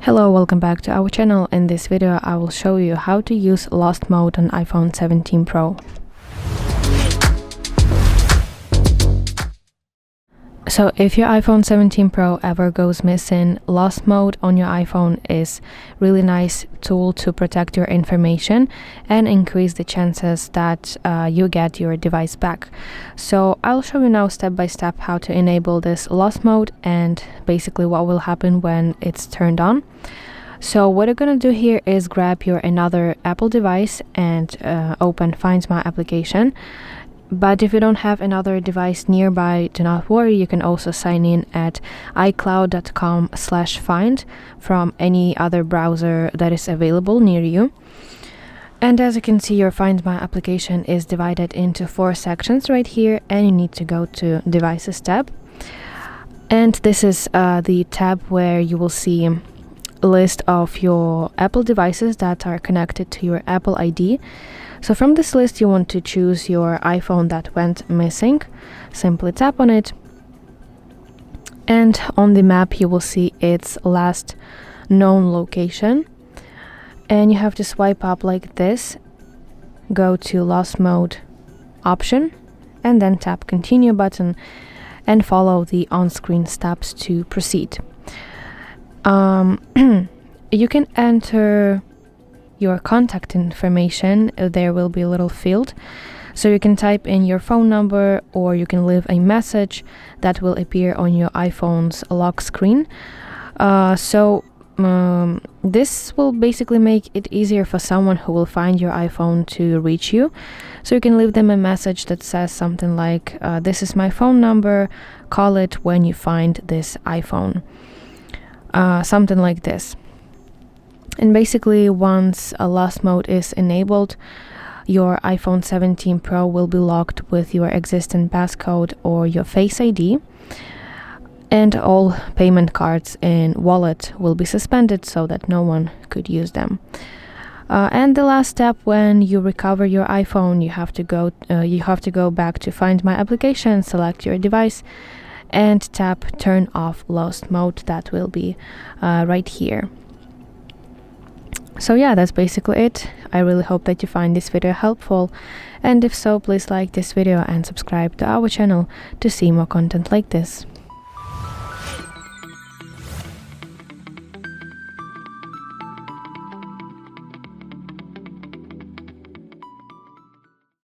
Hello, welcome back to our channel. In this video I will show you how to use lost mode on iPhone 17 Pro. So if your iPhone 17 Pro ever goes missing, lost mode on your iPhone is really nice tool to protect your information and increase the chances that you get your device back. So I'll show you now step by step how to enable this lost mode and basically what will happen when it's turned on. So what you're gonna do here is grab your another Apple device and open Find My application. But if you don't have another device nearby, do not worry, you can also sign in at icloud.com/find from any other browser that is available near you. And as you can see, your Find My application is divided into 4 sections right here, and you need to go to Devices tab. And this is the tab where you will see a list of your Apple devices that are connected to your Apple ID. So from this list you want to choose your iPhone that went missing. Simply tap on it, and on the map you will see its last known location, and you have to swipe up like this, go to lost mode option, and then tap continue button and follow the on-screen steps to proceed. You can enter your contact information. There will be a little field, so you can type in your phone number or you can leave a message that will appear on your iPhone's lock screen. This will basically make it easier for someone who will find your iPhone to reach you. So you can leave them a message that says something like, this is my phone number, call it when you find this iPhone. Something like this. And basically once a lost mode is enabled, your iPhone 17 Pro will be locked with your existing passcode or your Face ID, and all payment cards and wallet will be suspended so that no one could use them. And the last step, when you recover your iPhone, you have to go back to Find My application, select your device, and tap Turn Off Lost Mode. That will be right here. So yeah, that's basically it. I really hope that you find this video helpful, and if so, please like this video and subscribe to our channel to see more content like this.